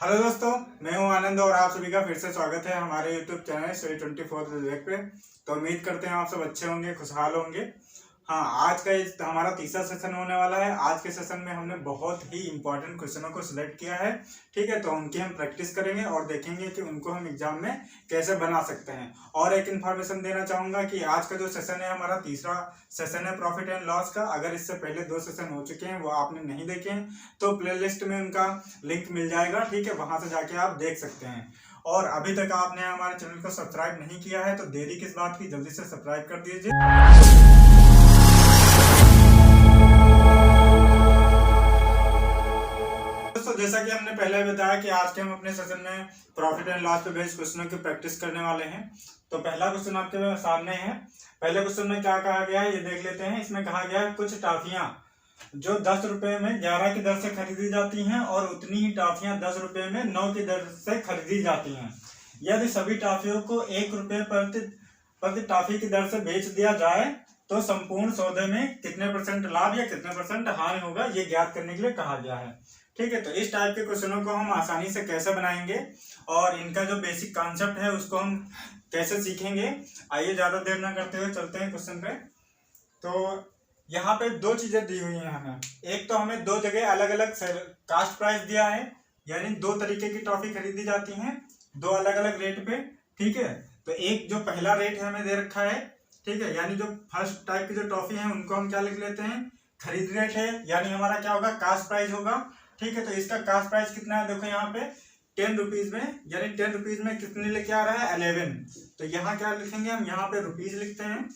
Hello दोस्तों, मैं हूं आनंद और आप सभी का फिर से स्वागत है हमारे यूट्यूब चैनल स्टडी 24 विवेक पे। तो उम्मीद करते हैं आप सब अच्छे होंगे, खुशहाल होंगे। हाँ, आज का हमारा तीसरा सेशन होने वाला है। आज के सेशन में हमने बहुत ही इंपॉर्टेंट क्वेश्चनों को सिलेक्ट किया है। ठीक है, तो उनकी हम प्रैक्टिस करेंगे और देखेंगे कि उनको हम एग्जाम में कैसे बना सकते हैं। और एक इन्फॉर्मेशन देना चाहूंगा कि आज का जो सेशन है हमारा तीसरा सेशन है प्रॉफिट एंड लॉस का। अगर इससे पहले 2 सेशन हो चुके हैं वो आपने नहीं देखे हैं तो प्लेलिस्ट में उनका लिंक मिल जाएगा। ठीक है, वहां से जाके आप देख सकते हैं। और अभी तक आपने हमारे चैनल को सब्सक्राइब नहीं किया है तो देरी किस बात की, जल्दी से सब्सक्राइब कर दीजिए। जैसा कि हमने पहले बताया कि आज के हम अपने सेशन में प्रॉफिट एंड लॉस पे बेस्ड क्वेश्चनों की प्रैक्टिस करने वाले हैं। तो पहला क्वेश्चन आपके सामने है। पहले क्वेश्चन में क्या कहा गया है ये देख लेते हैं। इसमें कहा गया है कुछ टॉफियां जो 10 रुपए में 11 की दर से खरीदी जाती हैं और उतनी ही टॉफियां 10 रुपए में 9 की दर से खरीदी जाती हैं। यदि सभी टॉफियों को 1 रुपए प्रति टॉफी की दर से बेच दिया जाए तो संपूर्ण सौदे में कितने परसेंट लाभ या कितने परसेंट हानि होगा, ये ज्ञात करने के लिए कहा गया है। ठीक है, तो इस टाइप के क्वेश्चनों को हम आसानी से कैसे बनाएंगे और इनका जो बेसिक कॉन्सेप्ट है उसको हम कैसे सीखेंगे, आइए ज्यादा देर ना करते हुए चलते हैं क्वेश्चन पे। तो यहाँ पे 2 चीजें दी हुई हैं हमें। एक तो हमें 2 जगह अलग अलग कास्ट प्राइस दिया है, यानी 2 तरीके की टॉफी खरीदी जाती हैं 2 अलग अलग रेट पे। ठीक है, तो एक जो पहला रेट है हमें दे रखा है। ठीक है, यानी जो फर्स्ट टाइप की जो टॉफी है उनको हम क्या लिख लेते हैं, खरीद रेट है, यानी हमारा क्या होगा, कास्ट प्राइस होगा। ठीक है, तो इसका कास्ट प्राइस कितना है, देखो यहाँ पे 10 रुपीज में, यानी 10 रुपीज में कितने लेके आ रहा है, 11। तो यहाँ क्या लिखेंगे हम, यहाँ पे रुपीज लिखते हैं,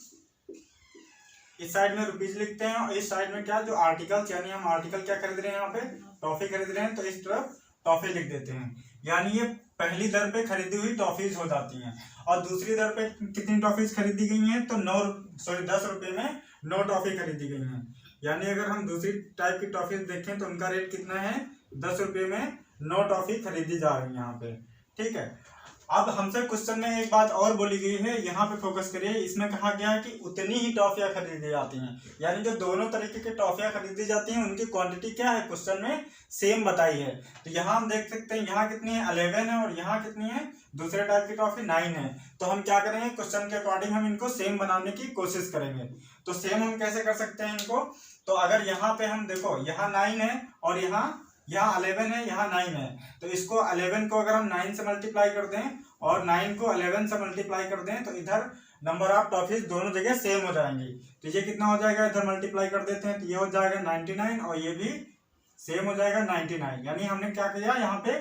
इस साइड में रुपीज लिखते हैं और इस साइड में क्या, जो आर्टिकल्स, यानी हम आर्टिकल क्या खरीद रहे हैं, यहाँ पे टॉफी खरीद रहे हैं तो इस तरफ टॉफी लिख देते हैं। यानी ये पहली दर पे खरीदी हुई टॉफीज हो जाती हैं। और दूसरी दर पे कितनी टॉफीज खरीदी गई हैं, तो 10 रुपए में 9 टॉफी खरीदी गई हैं। यानी अगर हम दूसरी टाइप की टॉफी देखें तो उनका रेट कितना है, 10 रुपए में 9 टॉफी खरीदी जा रही है यहाँ पे। ठीक है, अब हमसे क्वेश्चन में एक बात और बोली गई है, यहाँ पे फोकस करिए। इसमें कहा गया है कि उतनी ही टॉफियां खरीदी जाती हैं, यानी जो दोनों तरीके की टॉफियां खरीदी जाती हैं उनकी क्वांटिटी क्या है, क्वेश्चन में सेम बताई है। तो यहाँ हम देख सकते हैं यहाँ कितनी है, 11 है, और यहाँ कितनी है, दूसरे टाइप की टॉफी 9 है। तो हम क्या करेंगे, क्वेश्चन के अकॉर्डिंग हम इनको सेम बनाने की कोशिश करेंगे। तो सेम हम कैसे कर सकते हैं इनको, तो अगर यहाँ पे हम देखो, यहाँ 9 है और यहाँ 11 है, यहाँ 9 है, तो इसको 11 को अगर हम 9 से मल्टीप्लाई कर दें और 9 को 11 से मल्टीप्लाई कर दें तो इधर नंबर ऑफ टॉफीज दोनों जगह सेम हो जाएंगी। तो ये कितना हो जाएगा, इधर मल्टीप्लाई कर देते हैं तो ये हो जाएगा 99 और ये भी सेम हो जाएगा 99। यानी हमने क्या किया, यहाँ पे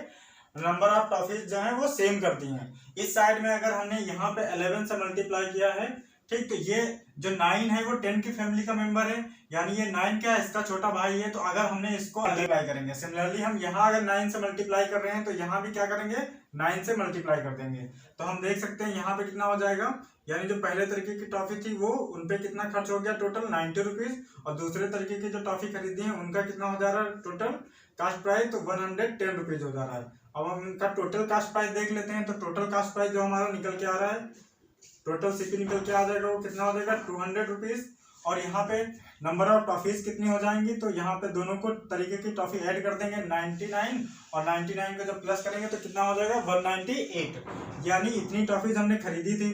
नंबर ऑफ टॉफीज जो है वो सेम कर दी हैं। इस साइड में अगर हमने यहाँ पे 11 से मल्टीप्लाई किया है, ठीक, तो ये जो 9 है वो 10 की फैमिली का मेंबर है, यानी ये 9 क्या है, इसका छोटा भाई है। तो अगर हमने इसको मल्टीप्लाई करेंगे, सिमिलरली हम यहाँ अगर 9 से मल्टीप्लाई कर रहे हैं तो यहाँ भी क्या करेंगे, 9 से मल्टीप्लाई कर देंगे। तो हम देख सकते हैं यहाँ पे कितना हो जाएगा, यानी जो पहले तरीके की टॉफी थी वो उनपे कितना खर्च हो गया, टोटल 90 रुपीज, और दूसरे तरीके की जो टॉफी खरीदी है उनका कितना हो जा रहा है, टोटल कास्ट प्राइस तो 110 रुपीज हो जा रहा है। अब हम इनका टोटल कास्ट प्राइस देख लेते हैं। तो टोटल कास्ट प्राइस जो हमारा निकल के आ रहा है, टोटल सीपी निकल के आ जाएगा, वो कितना हो जाएगा, 200 रुपीज। और यहाँ पे नंबर ऑफ टॉफीज कितनी हो जाएंगी, तो यहाँ पे दोनों को तरीके की टॉफी ऐड कर देंगे 99, और 99 को जब प्लस करेंगे तो कितना हो जाएगा, 198। यानी इतनी टॉफीज हमने खरीदी थी।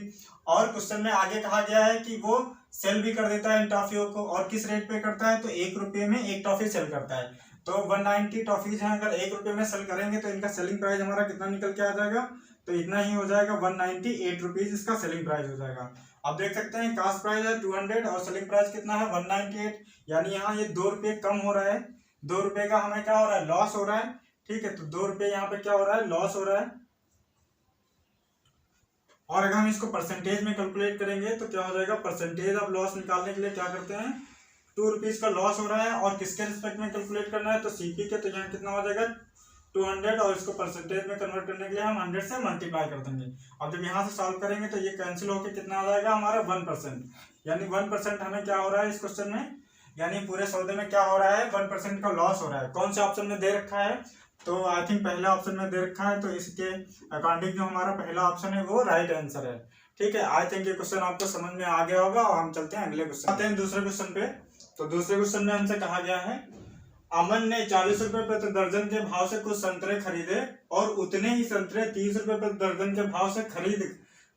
और क्वेश्चन में आगे कहा गया है कि वो सेल भी कर देता है इन टॉफियों को, और किस रेट पे करता है, तो 1 रुपये में 1 टॉफी सेल करता है। तो 190 टॉफीज हैं, अगर 1 रुपये में सेल करेंगे तो इनका सेलिंग प्राइस हमारा कितना निकल के आ जाएगा, तो इतना ही हो जाएगा, 198 रुपीज इसका सेलिंग प्राइस हो जाएगा। अब देख सकते हैं कास्ट प्राइस है 200 और सेलिंग प्राइस कितना है, 198। यानी यहाँ ये 2 रुपये कम हो रहा है, 2 रुपये का हमें क्या हो रहा है, लॉस हो रहा है। ठीक है, तो 2 रुपये यहाँ पे क्या हो रहा है, लॉस हो रहा है। और अगर हम इसको परसेंटेज में कैलकुलेट करेंगे तो क्या हो जाएगा, परसेंटेज ऑफ लॉस निकालने के लिए क्या करते हैं, 2 रुपीज का लॉस हो रहा है और किसके रिस्पेक्ट में कैलकुलेट करना है, तो सीपी के। तो यहाँ कितना हो जाएगा, 200, और इसको परसेंटेज में कन्वर्ट करने के लिए हम 100 से मल्टीप्लाई कर देंगे। अब जब यहाँ से सॉल्व करेंगे तो ये कैंसिल होकर कितना आ जाएगा हमारा, 1%। यानी 1% हमें क्या हो रहा है इस क्वेश्चन में, यानी पूरे सौदे में क्या हो रहा है, 1% का लॉस हो रहा है। कौन से ऑप्शन में दे रखा है, तो आई थिंक पहला ऑप्शन में दे रखा है। तो इसके अकॉर्डिंग जो हमारा पहला ऑप्शन है वो राइट आंसर है। ठीक है, आई थिंक ये क्वेश्चन आपको समझ में आ गया होगा। और हम चलते हैं अगले क्वेश्चन, आते हैं दूसरे क्वेश्चन पे। तो दूसरे क्वेश्चन में हमसे कहा गया है अमन ने 40 रुपए प्रति दर्जन के भाव से कुछ संतरे खरीदे और उतने ही संतरे 30 रुपए प्रति दर्जन के भाव से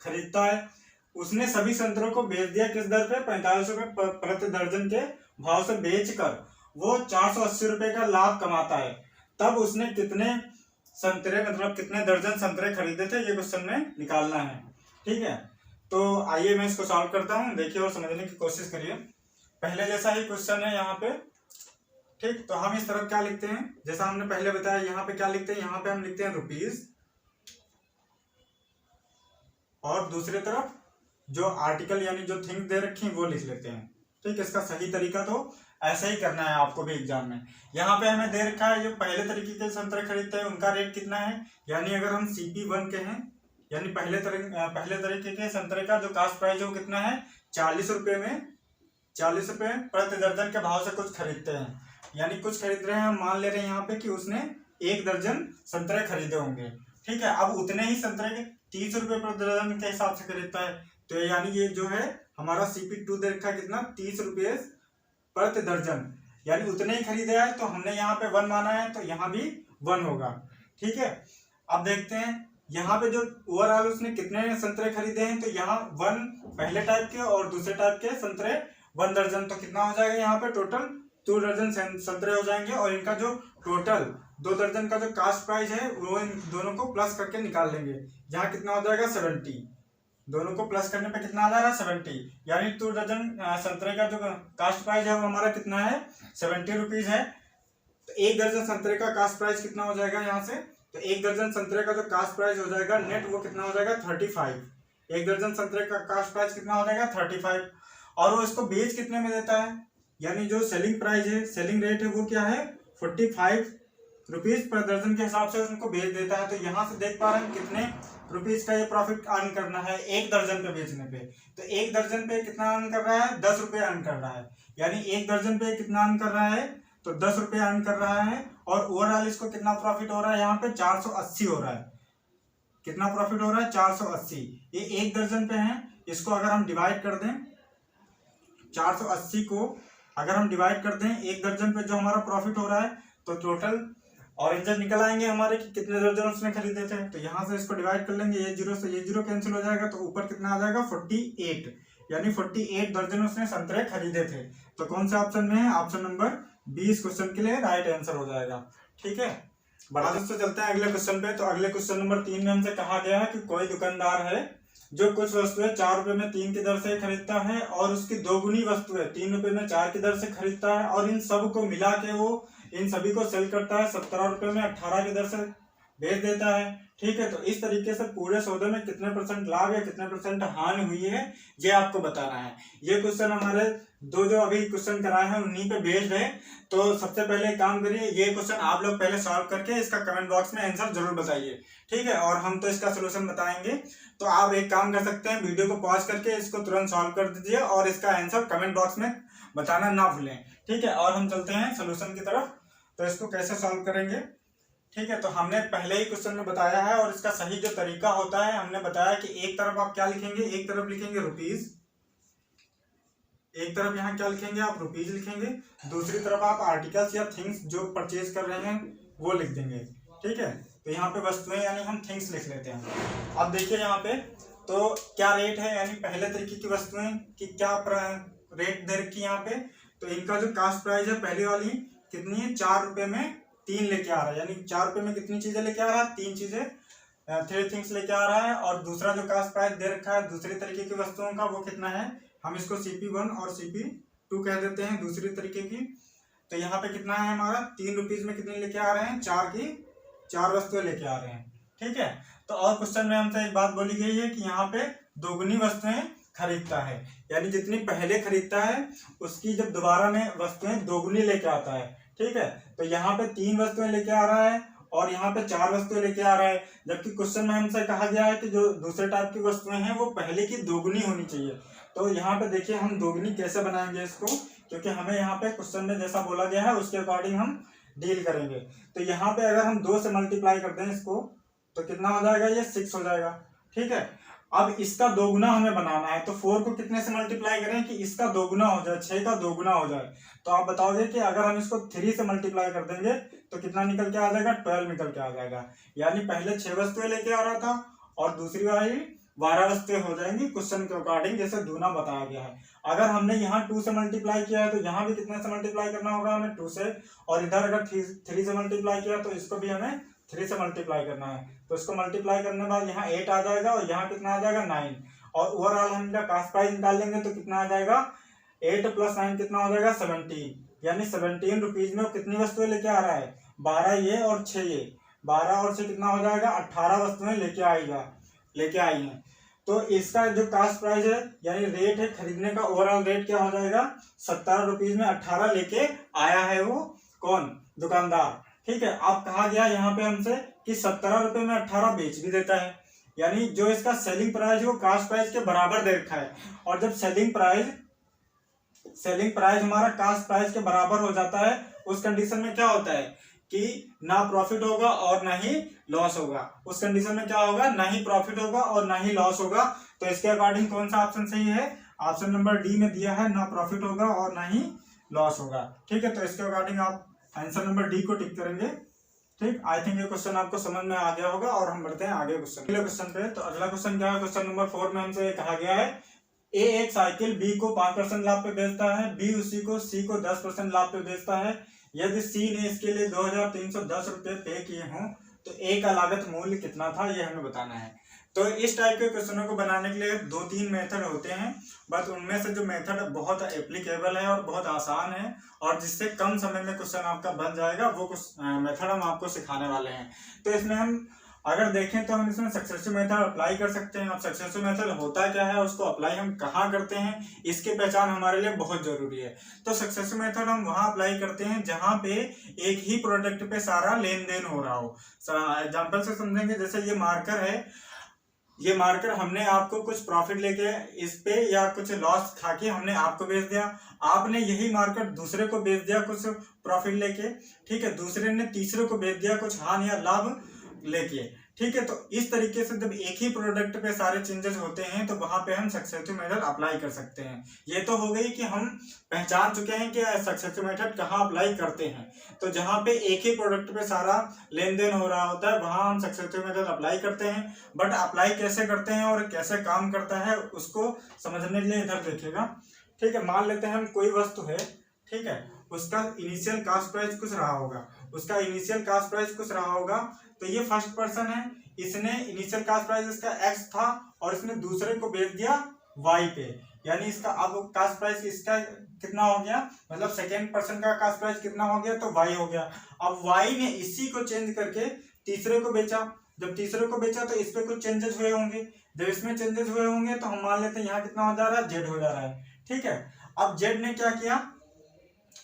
खरीदता है। उसने सभी संतरों को बेच दिया किस दर पे? 45 रुपए प्रति दर्जन के भाव से बेचकर वो 480 रुपए का लाभ कमाता है। तब उसने कितने संतरे मतलब कितने दर्जन संतरे खरीदे थे, ये क्वेश्चन में निकालना है। ठीक है, तो आइए मैं इसको सॉल्व करता हूँ, देखिए और समझने की कोशिश करिए। पहले जैसा ही क्वेश्चन है यहाँ पे। ठीक, तो हम इस तरफ क्या लिखते हैं, जैसा हमने पहले बताया, यहाँ पे क्या लिखते हैं, यहाँ पे हम लिखते हैं रुपीज, और दूसरी तरफ जो आर्टिकल यानी जो थिंग दे रखी है वो लिख लेते हैं। ठीक, इसका सही तरीका तो ऐसा ही करना है आपको भी एग्जाम में। यहाँ पे हमें दे रखा है जो पहले तरीके के संतरे खरीदते हैं उनका रेट कितना है, यानी अगर हम CP1 के हैं यानी पहले तरीके के संतरे का जो कास्ट प्राइस है वो कितना है, 40 रुपये में 40 रुपये प्रति दर्जन के भाव से कुछ खरीदते हैं। यानी कुछ खरीद रहे हैं, हम मान ले रहे हैं यहाँ पे कि उसने 1 दर्जन संतरे खरीदे होंगे। ठीक है, अब उतने ही संतरे के 30 रुपये प्रति दर्जन के हिसाब से खरीदता है, तो यानी ये जो है हमारा CP2 दे रखा है कितना, 30 रुपये प्रति दर्जन, यानी उतने ही खरीदे हैं। तो हमने यहाँ पे 1 माना है, तो यहाँ भी 1 होगा। ठीक है, अब देखते हैं यहाँ पे जो ओवरऑल उसने कितने संतरे खरीदे हैं, तो यहाँ 1 पहले टाइप के और दूसरे टाइप के संतरे 1 दर्जन, तो कितना हो जाएगा यहाँ पे टोटल 2 दर्जन संतरे हो जाएंगे। और इनका जो टोटल 2 दर्जन का जो कास्ट प्राइस है वो इन दोनों को प्लस करके निकाल लेंगे। यहाँ कितना हो जाएगा 70, दोनों को प्लस करने पे कितना आ जा रहा है 70, यानी 2 दर्जन संतरे का जो कास्ट प्राइस है वो हमारा कितना है 70 रुपीज है। तो 1 दर्जन संतरे का कास्ट प्राइस कितना हो जाएगा यहाँ से, तो 1 दर्जन संतरे का जो कास्ट प्राइस हो जाएगा नेट वो कितना हो जाएगा 35। 1 दर्जन संतरे का कास्ट प्राइस कितना हो जाएगा 35, और वो इसको बेच कितने में देता है, यानी जो सेलिंग प्राइस है, सेलिंग रेट है वो क्या है 45 रुपीज पर दर्जन के हिसाब से उनको बेच देता है। तो यहाँ से देख पा रहे हैं कितने रुपीज का ये प्रॉफिट अर्न करना है 1 दर्जन पे बेचने पे। तो 1 दर्जन पे कितना अर्न कर रहा है, 10 रुपये अर्न कर रहा है, यानी 1 दर्जन पे कितना अर्न कर रहा है, तो 10 रुपये अर्न कर रहा है। और ओवरऑल इसको कितना प्रॉफिट हो रहा है, यहाँ पे 480 हो रहा है। कितना प्रॉफिट हो रहा है 480, ये 1 दर्जन पे है। इसको अगर हम डिवाइड कर दें, 480 को अगर हम डिवाइड कर दें 1 दर्जन पे जो हमारा प्रॉफिट हो रहा है, तो टोटल ऑरेंजर निकल आएंगे हमारे कि कितने दर्जन उसने खरीदे थे। तो यहाँ से इसको डिवाइड कर लेंगे, ये 0 से ये 0 कैंसिल हो जाएगा, तो ऊपर कितना आ जाएगा 48, यानी 48 दर्जन उसने संतरे खरीदे थे। तो कौन से ऑप्शन में है, ऑप्शन नंबर 20 क्वेश्चन के लिए राइट आंसर हो जाएगा। ठीक है, बड़ा दोस्तों चलते हैं अगले क्वेश्चन पे। तो अगले क्वेश्चन नंबर 3 में हमसे कहा गया है कि कोई दुकानदार है जो कुछ वस्तुएं 4 रुपए में 3 की दर से खरीदता है और उसकी 2 गुनी वस्तुएं 3 रुपए में 4 की दर से खरीदता है, और इन सब को मिला के वो इन सभी को सेल करता है 17 रुपए में 18 की दर से बेच देता है। ठीक है, तो इस तरीके से पूरे सौदे में कितने % लाभ या कितने % हानि हुई है ये आपको बताना है। ये क्वेश्चन हमारे जो अभी क्वेश्चन कराए हैं उन्हीं पे बेस्ड है। तो सबसे पहले काम करिए, ये क्वेश्चन आप लोग पहले सॉल्व करके इसका कमेंट बॉक्स में आंसर जरूर बताइए। ठीक है, और हम तो इसका सोल्यूशन बताएंगे। तो आप एक काम कर सकते हैं, वीडियो को पॉज करके इसको तुरंत सॉल्व कर दीजिए और इसका आंसर कमेंट बॉक्स में बताना ना भूलें। ठीक है, और हम चलते हैं सोल्यूशन की तरफ। तो इसको कैसे सॉल्व करेंगे, ठीक है, तो हमने पहले ही क्वेश्चन में बताया है, और इसका सही जो तरीका होता है हमने बताया कि एक तरफ आप क्या लिखेंगे, एक तरफ लिखेंगे रुपीज, एक तरफ यहाँ क्या लिखेंगे आप रुपीज लिखेंगे, दूसरी तरफ आप आर्टिकल्स या थिंग्स जो परचेज कर रहे हैं वो लिख देंगे। ठीक है, तो यहाँ पे वस्तुएं यानी हम थिंग्स लिख लेते हैं। अब देखिए यहाँ पे तो क्या रेट है, यानी पहले तरीके की वस्तुएं की क्या रेट दे रखी है यहाँ पे। तो इनका जो कास्ट प्राइस है पहली वाली कितनी है, 4 रुपए में 3 लेके आ रहा है, यानी 4 रुपए में कितनी चीजें लेके आ रहा है, 3 चीजें 3 थिंग्स लेके आ रहा है। और दूसरा जो कास्ट प्राइस दे रखा है दूसरी तरीके की वस्तुओं का वो कितना है, हम इसको CP1 और CP2 कह देते हैं दूसरी तरीके की। तो यहाँ पे कितना है हमारा 3 रुपीज में कितनी लेके आ रहे हैं, 4 की 4 वस्तुएं लेके आ रहे हैं। ठीक है, तो और क्वेश्चन में हमसे एक बात बोली गई है कि यहाँ पे दोगुनी वस्तुएं खरीदता है, यानी जितनी पहले खरीदता है उसकी जब दोबारा में वस्तुएं दोगुनी लेके आता है। ठीक है, तो यहाँ पे 3 वस्तुएं लेके आ रहा है और यहाँ पे 4 वस्तुएं लेके आ रहा है, जबकि क्वेश्चन में हमसे कहा गया है कि जो दूसरे टाइप की वस्तुएं हैं वो पहले की दोगुनी होनी चाहिए। तो यहाँ पे देखिए हम दोगुनी कैसे बनाएंगे इसको, क्योंकि हमें यहाँ पे क्वेश्चन में जैसा बोला गया है उसके अकॉर्डिंग हम डील करेंगे। तो यहाँ पे अगर हम 2 से मल्टीप्लाई करते हैं इसको तो कितना हो जाएगा, ये 6 हो जाएगा। ठीक है, अब इसका दोगुना हमें बनाना है, तो 4 को कितने से मल्टीप्लाई करें कि इसका दोगुना हो जाए, 6 का दोगुना हो जाए। तो आप बताओगे कि अगर हम इसको 3 से मल्टीप्लाई कर देंगे तो कितना निकल के आ जाएगा, 12 निकल के आ जाएगा। यानी पहले 6 वस्तुएं लेके आ रहा था और दूसरी वाली 12 वस्तुएं हो जाएंगी क्वेश्चन के अकॉर्डिंग, जैसे दूना बताया गया है। अगर हमने यहाँ 2 से मल्टीप्लाई किया है तो यहाँ भी कितने से मल्टीप्लाई करना होगा हमें, 2 से। और इधर अगर 3 से मल्टीप्लाई किया तो इसको भी हमें 3 से मल्टीप्लाई करना है। तो इसको मल्टीप्लाई करने के बाद यहाँ 8 आ जाएगा और यहाँ कितना आ जाएगा, 9। और ओवरऑल हम इनका कास्ट प्राइस निकाल लेंगे तो कितना आ जाएगा, 8 + 9 कितना हो जाएगा, 17। यानी 17 रुपीज में वो कितनी वस्तुएं लेके आ रहा है, 12 ये और 6 ये, 12 और 6 कितना हो जाएगा, 18 वस्तुएं लेके आई हैं। तो इसका जो कास्ट प्राइस है यानी रेट है खरीदने का, ओवरऑल रेट क्या हो जाएगा, 17 रुपीज में 18 लेके आया है वो कौन, दुकानदार। ठीक है, अब कहा गया यहाँ पे हमसे कि 17 रुपए में 18 बेच भी देता है, यानी जो इसका सेलिंग प्राइस है वो कास्ट प्राइस के बराबर दे रखा है। और जब सेलिंग प्राइस हमारा कास्ट प्राइस के बराबर हो जाता है, उस कंडीशन में क्या होता है कि ना प्रॉफिट होगा और ना ही लॉस होगा। उस कंडीशन में क्या होगा, ना ही प्रॉफिट होगा और ना ही लॉस होगा। तो इसके अकॉर्डिंग कौन सा ऑप्शन सही है, ऑप्शन नंबर डी में दिया है, ना प्रॉफिट होगा और ना ही लॉस होगा। ठीक है, तो इसके अकॉर्डिंग आप आंसर नंबर डी को टिक करेंगे। ठीक, आई थिंक ये क्वेश्चन आपको समझ में आ गया होगा और हम बढ़ते हैं आगे क्वेश्चन पे। तो अगला क्वेश्चन क्या है, क्वेश्चन नंबर 4 में हमसे कहा गया है ए एक साइकिल बी को 5% लाभ पे बेचता है, बी उसी को सी को 10% लाभ पे बेचता है। यदि सी ने इसके लिए 2310 रुपए पे किए हों तो ए का लागत मूल्य कितना था, ये हमें बताना है। तो इस टाइप के क्वेश्चनों को बनाने के लिए 2-3 मेथड होते हैं, बस उनमें से जो मेथड बहुत एप्लीकेबल है और बहुत आसान है और जिससे कम समय में क्वेश्चन आपका बन जाएगा, वो मेथड हम आपको सिखाने वाले हैं। तो इसमें हम अगर देखें तो हम इसमें सक्सेसिव मेथड अप्लाई कर सकते हैं। अब सक्सेसिव मेथड होता क्या है, उसको अप्लाई हम कहाँ करते हैं, इसकी पहचान हमारे लिए बहुत जरूरी है। तो सक्सेसिव मेथड हम वहाँ अप्लाई करते हैं जहाँ पे एक ही प्रोडक्ट पे सारा लेन देन हो रहा हो। एग्जाम्पल से समझेंगे, जैसे ये मार्कर है, ये मार्कर हमने आपको कुछ प्रॉफिट लेके इस पे या कुछ लॉस खा के हमने आपको बेच दिया, आपने यही मार्कर दूसरे को बेच दिया कुछ प्रॉफिट लेके। ठीक है, दूसरे ने तीसरे को बेच दिया कुछ हानि या लाभ लेके। ठीक है, तो इस तरीके से जब एक ही प्रोडक्ट पे सारे चेंजेस होते हैं तो वहां पे हम सक्सेसिव मेथड अप्लाई कर सकते हैं। ये तो हो गई कि हम पहचान चुके हैं कि सक्सेसिव मेथड कहाँ अप्लाई करते हैं। तो जहां पे एक ही प्रोडक्ट पे सारा लेन देन हो रहा होता है वहां हम सक्सेसिव मेथड अप्लाई करते हैं। बट अप्लाई कैसे करते हैं और कैसे काम करता है उसको समझने के लिए इधर देखिएगा। ठीक है, मान लेते हैं हम कोई वस्तु है, ठीक है, उसका इनिशियल कास्ट प्राइस कुछ रहा होगा, तो ये फर्स्ट पर्सन है, इसने इनिशियल कास्ट प्राइस इसका एक्स था और इसने दूसरे को बेच दिया वाई पे, यानी इसका अब कास्ट प्राइस इसका कितना हो गया, मतलब सेकेंड पर्सन का कास्ट प्राइस कितना हो गया, तो वाई हो गया। अब वाई ने इसी को चेंज करके तीसरे को बेचा, जब तीसरे को बेचा तो इस पे कुछ चेंजेस हुए होंगे, जब इसमें चेंजेस हुए होंगे तो हम मान लेते हैं यहाँ कितना हो जा रहा है, जेड हो जा रहा है। ठीक है, अब जेड ने क्या किया,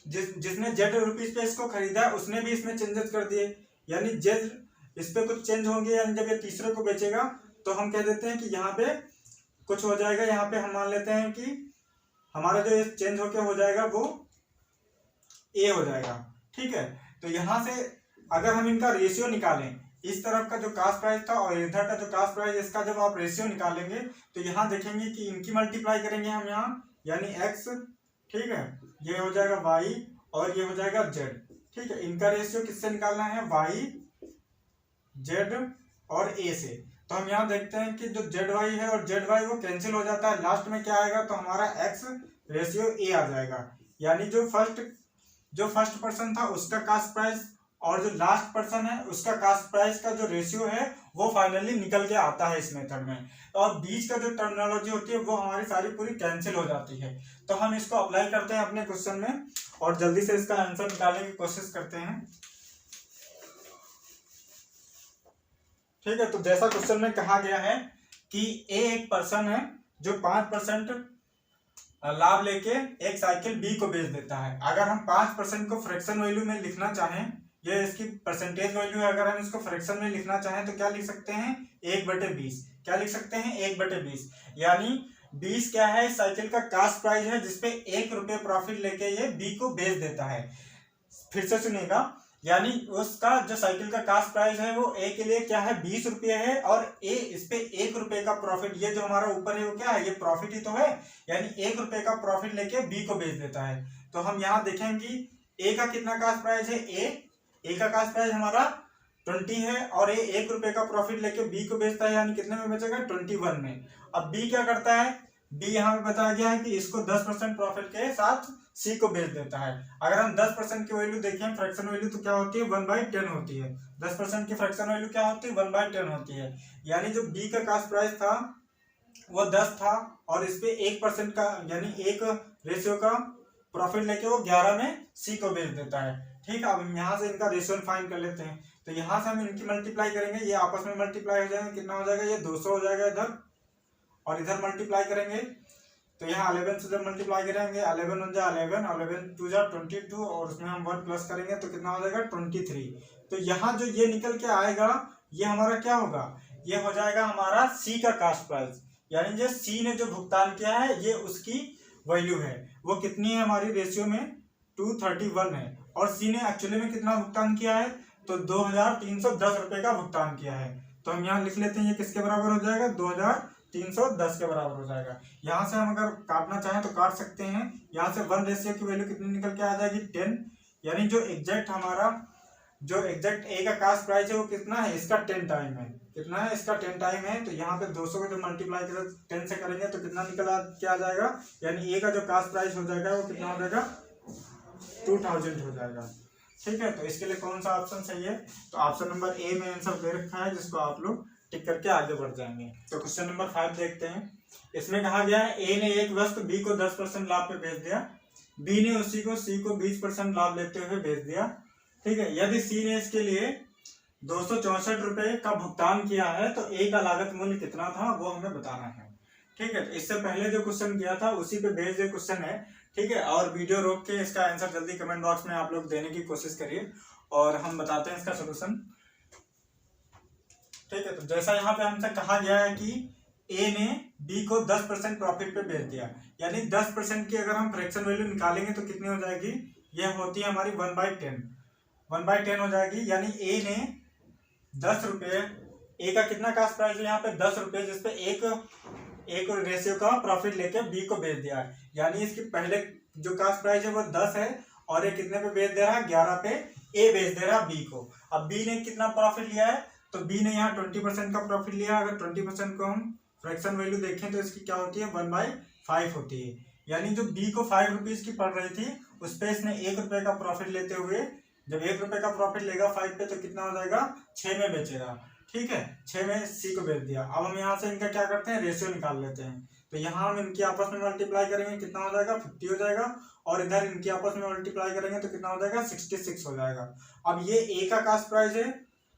जिसने जेड रुपीज पे इसको खरीदा है उसने भी इसमें चेंजेस कर दिए, यानी जेड इस पे कुछ चेंज होंगे, यानी जब ये तीसरे को बेचेगा तो हम कह देते हैं कि यहाँ पे कुछ हो जाएगा। यहाँ पे हम मान लेते हैं कि हमारा जो चेंज होके हो जाएगा वो ए हो जाएगा। ठीक है, तो यहाँ से अगर हम इनका रेशियो निकालें, इस तरफ का जो कास्ट प्राइस था और इधर का जो कास्ट प्राइस, इसका जब आप रेशियो निकालेंगे तो यहाँ देखेंगे कि इनकी मल्टीप्लाई करेंगे हम यहाँ, यानी एक्स, ठीक है, ये हो जाएगा वाई और ये हो जाएगा जेड। ठीक है, इनका रेशियो किससे निकालना है, वाई, जेड और ए से। तो हम यहाँ देखते हैं कि जो जेड वाई है और जेड वाई वो कैंसिल हो जाता है, लास्ट में क्या आएगा, तो हमारा एक्स रेशियो ए आ जाएगा, यानी जो फर्स्ट पर्सन था उसका कास्ट प्राइस और जो लास्ट पर्सन है उसका कास्ट प्राइस का जो रेशियो है वो फाइनली निकल के आता है इस मेथड में। और बीच का जो टर्मिनोलॉजी होती है वो हमारी सारी पूरी कैंसिल हो जाती है। तो हम इसको अप्लाई करते हैं अपने क्वेश्चन में और जल्दी से इसका आंसर निकालने की कोशिश करते हैं। ठीक है, तो जैसा क्वेश्चन में कहा गया है कि ए एक पर्सन है जो 5% लाभ लेके एक साइकिल बी को बेच देता है। अगर हम 5% को फ्रैक्शन वैल्यू में लिखना चाहें, ये इसकी परसेंटेज वैल्यू है, अगर हम इसको फ्रैक्शन में लिखना चाहें तो क्या लिख सकते हैं, 1/20। क्या लिख सकते हैं, 1/20, यानी 20 क्या है, साइकिल का कास्ट प्राइस है जिसपे 1 रुपये प्रॉफिट लेके ये बी को बेच देता है। फिर से सुनिएगा, यानी उसका जो साइकिल का कास्ट प्राइस है वो ए के लिए क्या है 20 रुपये है, और ए इस पे 1 रुपये का प्रॉफिट, ये जो हमारा ऊपर है वो क्या है, ये प्रॉफिट ही तो है, यानी 1 रुपये का प्रॉफिट लेके बी को बेच देता है। तो हम यहाँ देखेंगे ए का कितना कास्ट प्राइस है, ए का कास्ट प्राइस हमारा 20 है, और ए 1 रुपये का प्रॉफिट लेके बी को बेचता है, यानी कितने में बेचेगा 21 में। अब बी क्या करता है, बी यहाँ पे बताया गया है कि इसको 10% प्रॉफिट के साथ सी को बेच देता है। अगर हम 10% की वैल्यू देखें फ्रैक्शन वैल्यू तो क्या होती है 1/10 होती है। 10% की फ्रैक्शन वैल्यू क्या होती है 1/10 होती है। यानी जो बी का कास्ट प्राइस था वो 10 था, और इस पे 1% का यानी 1 रेशियो का प्रॉफिट लेके वो 11 में सी को बेच देता है। ठीक है, अब हम यहाँ से इनका रेशियो फाइंड कर लेते हैं। तो यहाँ से हम इनकी मल्टीप्लाई करेंगे, ये आपस में मल्टीप्लाई हो जाएंगे, कितना हो जाएगा, ये 200 हो जाएगा इधर, और इधर मल्टीप्लाई करेंगे तो यहाँ 11 से जब मल्टीप्लाई करेंगे 11 1 जा 11 2 जा 22, और उसमें हम 1 प्लस करेंगे तो कितना हो जाएगा 23। तो यहाँ जो ये निकल के आएगा ये हमारा क्या होगा, ये हो जाएगा हमारा सी का कास्ट प्राइस, यानी जो सी ने जो भुगतान किया है ये उसकी वैल्यू है। वो कितनी है हमारी रेशियो में 231 है, और सी ने एक्चुअली में कितना भुगतान किया है तो 2310 रुपये का भुगतान किया है। तो हम यहाँ लिख लेते हैं ये किसके बराबर हो जाएगा 2310 के बराबर हो जाएगा। यहाँ से हम अगर काटना चाहें तो काट सकते हैं। यहाँ से 1 रेशियो की वैल्यू कितनी निकल के आ जाएगी 10, यानी जो एग्जैक्ट हमारा जो एग्जैक्ट ए का कास्ट प्राइस है वो कितना है, इसका 10 टाइम है। कितना है, इसका 10 टाइम है। तो यहाँ पे 200 को जो मल्टीप्लाई 10 से करेंगे तो कितना निकल क्या आ जाएगा, यानी ए का जो कास्ट प्राइस हो जाएगा वो कितना हो जाएगा 2000 हो जाएगा। ठीक है, तो इसके लिए कौन सा ऑप्शन सही है, तो ऑप्शन नंबर ए में आंसर दे रखा है, जिसको आप लोग टिक करके आगे बढ़ जाएंगे। तो क्वेश्चन नंबर 5 देखते हैं। इसमें कहा गया है ए ने एक वस्तु बी को 10% लाभ पे बेच दिया, बी ने उसी को सी को 20% लाभ लेते हुए बेच दिया। ठीक है, यदि सी ने इसके लिए 264 रुपये का भुगतान किया है तो ए का लागत मूल्य कितना था वो हमें बताना है। ठीक है, तो इससे पहले जो क्वेश्चन किया था उसी पे बेस्ड ये क्वेश्चन है। ठीक है, और वीडियो रोक के इसका आंसर जल्दी कमेंट बॉक्स में आप लोग देने की कोशिश करिए और हम बताते हैं इसका सोल्यूशन। ठीक है, तो जैसा यहाँ पे हमसे कहा गया है कि ए ने बी को 10% प्रॉफिट पे बेच दिया, यानी 10% की अगर हम फ्रैक्शन वैल्यू निकालेंगे तो कितनी हो जाएगी, ये होती है हमारी 1/10 हो जाएगी। यानी ए ने 10 रुपये, ए का कितना कास्ट प्राइस है यहाँ पे 10 रुपये, जिसपे एक रेशियो का प्रॉफिट लेके बी को बेच दिया है। यानी इसकी पहले जो कास्ट प्राइस है वो 10 है, और ये कितने पे बेच दे रहा है 11 पे ए बेच दे रहा है बी को। अब बी ने कितना प्रॉफिट लिया है, तो बी ने यहाँ 20% का प्रॉफिट लिया। अगर 20% को हम फ्रैक्शन वैल्यू देखें तो इसकी क्या होती है 1/5 होती है। यानी जो बी को 5 रुपीज की पड़ रही थी उस पर इसने 1 रुपये का प्रॉफिट लेते हुए, जब 1 रुपये का प्रॉफिट लेगा 5 पे तो कितना हो जाएगा 6 में बेचेगा। ठीक है, 6 में सी को बेच दिया। अब हम यहाँ से इनका क्या करते हैं रेशियो निकाल लेते हैं। तो यहाँ हम इनकी आपस में मल्टीप्लाई करेंगे, कितना हो जाएगा 50 हो जाएगा, और इधर इनकी आपस में मल्टीप्लाई करेंगे तो कितना हो जाएगा 66 हो जाएगा। अब ये ए का कास्ट प्राइस है,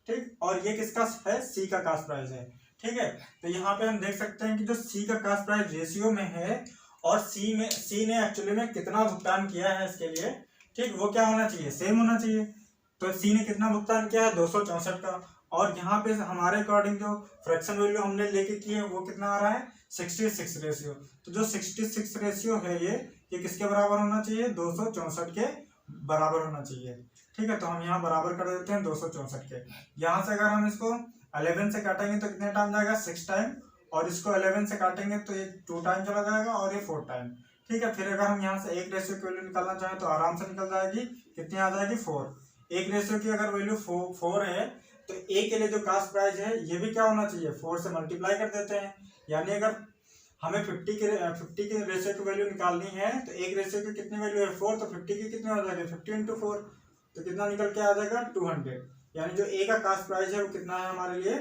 ठीक, और ये किसका है सी का कास्ट प्राइस है। ठीक है, तो यहाँ पे हम देख सकते हैं कि जो सी का कास्ट प्राइस रेशियो में है और सी ने एक्चुअली में कितना भुगतान किया है इसके लिए, ठीक, वो क्या होना चाहिए सेम होना चाहिए। तो सी ने कितना भुगतान किया है 264 का, और यहाँ पे हमारे अकॉर्डिंग जो फ्रैक्शन वैल्यू हमने लेके की है वो कितना आ रहा है 66 रेशियो। तो जो 66 रेशियो है ये किसके बराबर होना चाहिए 264 के बराबर होना चाहिए। ठीक है, तो हम यहाँ बराबर कर देते हैं 264 के। यहाँ से अगर हम इसको 11 से काटेंगे तो कितने टाइम जाएगा 6 टाइम, और इसको 11 से काटेंगे तो ये 2 टाइम चला जाएगा और ये 4 टाइम। ठीक है, फिर अगर हम यहाँ से एक रेशियो की वैल्यू निकालना चाहें तो आराम से निकल जाएगी, कितनी आ जाएगी 4। एक रेशियो की अगर वैल्यू 4 है तो ए के लिए जो कास्ट प्राइस है ये भी क्या होना चाहिए 4 से मल्टीप्लाई कर देते हैं। यानी अगर हमें 50 की रेशियो की वैल्यू निकालनी है तो एक रेशियो की कितनी वैल्यू है 4, तो 50 की कितनी हो जाएगी 50 × 4, तो कितना निकल के आ जाएगा 200। यानी जो ए का कास्ट प्राइस है वो कितना है हमारे लिए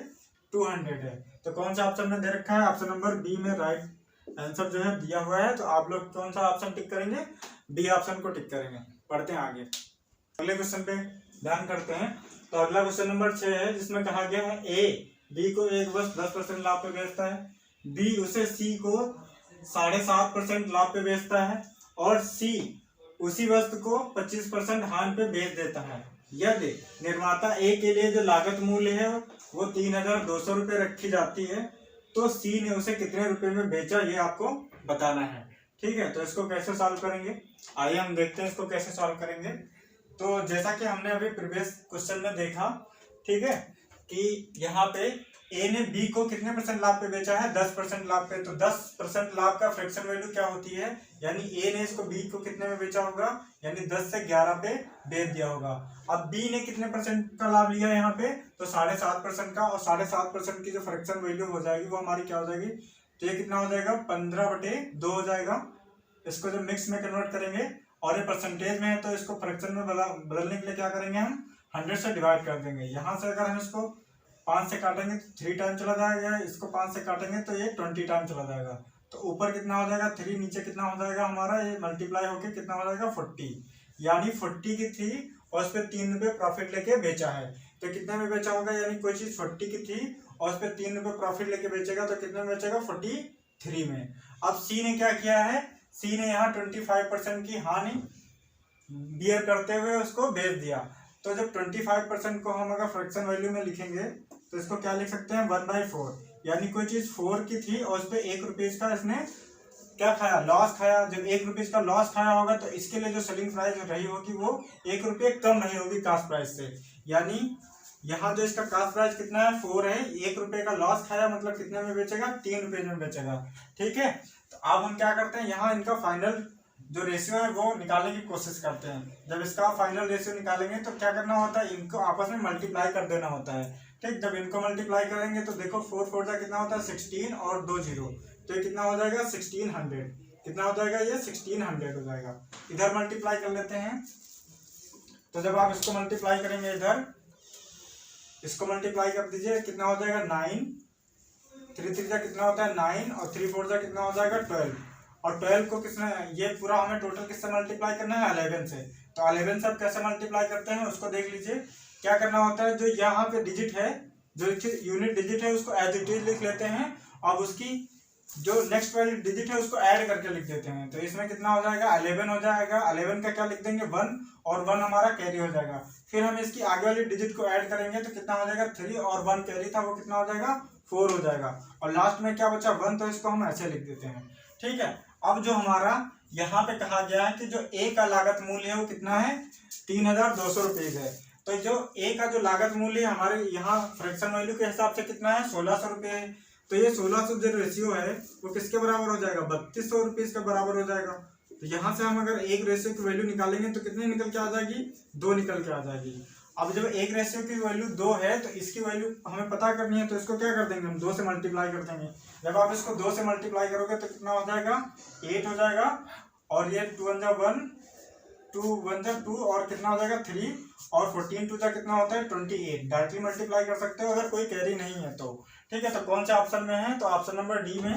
200 है। तो कौन सा ऑप्शन में दे रखा है, ऑप्शन नंबर बी में राइट आंसर जो है दिया हुआ है। तो आप लोग कौन सा ऑप्शन टिक करेंगे, बी ऑप्शन को टिक करेंगे। पढ़ते हैं आगे, अगले क्वेश्चन पे ध्यान करते हैं। तो अगला क्वेश्चन नंबर 6 है, जिसमें कहा गया है ए बी को एक वस्तु 10% लाभ पे बेचता है, बी उसे सी को 7.5% लाभ पे बेचता है, और सी उसी वस्तु को 25% हानि पे बेच देता है। यदि निर्माता ए के लिए जो लागत मूल्य है वो 3200 रुपये रखी जाती है तो सी ने उसे कितने रुपए में बेचा ये आपको बताना है। ठीक है, तो इसको कैसे सॉल्व करेंगे, आइए हम देखते हैं इसको कैसे सॉल्व करेंगे। तो जैसा कि हमने अभी प्रीवियस क्वेश्चन में देखा, ठीक है, कि यहाँ पे ए ने बी को कितने परसेंट लाभ पे बेचा है, 10% लाभ पे। तो 10% लाभ का फ्रैक्शन वैल्यू क्या होती है, यानी ए ने इसको बी को कितने में बेचा होगा, यानी 10 से 11 पे बेच दिया होगा। अब बी ने कितने परसेंट का लाभ लिया यहाँ पे, तो 7.5% का, और 7.5% की जो फ्रैक्शन वैल्यू हो जाएगी वो हमारी क्या हो जाएगी, तो ये कितना हो जाएगा, 15/2 हो जाएगा। इसको जब मिक्स में कन्वर्ट करेंगे और ये परसेंटेज में है तो इसको फ्रैक्शन में बदलने के लिए क्या करेंगे, हम 100 से डिवाइड कर देंगे। यहाँ से अगर हम इसको 5 से काटेंगे तो 3 टाइम चला जाएगा, इसको 5 से काटेंगे तो ये 20 टाइम चला जाएगा। तो ऊपर कितना हो जाएगा 3, नीचे कितना हो जाएगा हमारा, ये मल्टीप्लाई होके कितना हो जाएगा 40, यानी 40 की थी और उस पर 3 रुपये प्रॉफिट लेके बेचा है। तो कितने में बेचा होगा, यानी कोई चीज 40 की थी और उस पर 3 रुपये प्रॉफिट लेके बेचेगा तो कितने में बेचेगा, 43 में। अब सी ने क्या किया है, सी ने यहाँ 25% की हानि बियर करते हुए उसको बेच दिया। तो जब 25% को हम अगर फ्रैक्शन वैल्यू में लिखेंगे तो इसको क्या लिख सकते हैं, 1/4, यानी कोई चीज 4 की थी और उस पर 1 रुपीज का इसने क्या खाया, लॉस खाया। जब 1 रुपीज का लॉस खाया होगा तो इसके लिए जो सेलिंग प्राइस रही होगी वो 1 रुपये कम रही होगी कास्ट प्राइस से, यानी यहाँ जो इसका कास्ट प्राइस कितना है, 4 है, 1 रुपये का लॉस खाया, मतलब कितने में बेचेगा, 3 रुपये में बेचेगा। ठीक है, तो अब हम क्या करते हैं, यहाँ इनका फाइनल जो रेशियो है वो निकालने की कोशिश करते हैं। जब इसका फाइनल रेशियो निकालेंगे तो क्या करना होता है, इनको आपस में मल्टीप्लाई कर देना होता है। ठीक, जब इनको मल्टीप्लाई करेंगे तो देखो 4 4 जा कितना होता है 16 और 2 0, तो ये कितना हो जाएगा 1600, कितना हो जाएगा ये 1600 हो जाएगा। इधर मल्टीप्लाई कर लेते हैं, तो जब आप इसको मल्टीप्लाई करेंगे इधर, इसको मल्टीप्लाई कर दीजिए, कितना हो जाएगा 9, 3 3 जा कितना होता है 9 और 3 4 जा कितना हो जाएगा 12, और 12 को किसने, ये पूरा हमें टोटल किससे मल्टीप्लाई करना है, 11 से। तो 11 से अब कैसे मल्टीप्लाई करते हैं उसको देख लीजिए। क्या करना होता है, जो यहाँ पे डिजिट है, जो यूनिट डिजिट है उसको एज इट इज लिख लेते हैं, अब उसकी जो नेक्स्ट वाली डिजिट है उसको ऐड करके लिख देते हैं। तो इसमें कितना हो जाएगा 11 हो जाएगा, 11 का क्या लिख देंगे 1, और 1 हमारा कैरी हो जाएगा। फिर हम इसकी आगे वाली डिजिट को ऐड करेंगे तो कितना हो जाएगा 3, और 1 कैरी था वो कितना हो जाएगा 4 हो जाएगा, और लास्ट में क्या बचा 1, तो इसको हम ऐसे लिख देते हैं। ठीक है, अब जो हमारा यहाँ पे कहा गया है कि जो ए का लागत मूल्य है वो कितना है 3200 रुपीज है। तो जो ए का जो लागत मूल्य है हमारे यहाँ फ्रैक्शन वैल्यू के हिसाब से कितना है 1600 रुपये है। तो ये 1600 जो रेशियो है वो किसके बराबर हो जाएगा, 3200 रुपीज के बराबर हो जाएगा। तो यहाँ से हम अगर एक रेशियो की वैल्यू निकालेंगे तो कितनी निकल के आ जाएगी, 2 निकल के आ जाएगी। अब जब एक रेशियो की वैल्यू 2 है तो इसकी वैल्यू हमें पता करनी है, तो इसको क्या कर देंगे हम 2 से मल्टीप्लाई कर देंगे। जब आप इसको 2 से मल्टीप्लाई करोगे तो कितना हो जाएगा 8 हो जाएगा, और ये 2 1 जा 1, 2 1 जा 2, और कितना हो जाएगा 3, और 14 2 जा कितना होता है 28। डायरेक्टली मल्टीप्लाई कर सकते हो अगर कोई कैरी नहीं है तो। ठीक है, तो कौन से ऑप्शन में है, तो ऑप्शन नंबर डी में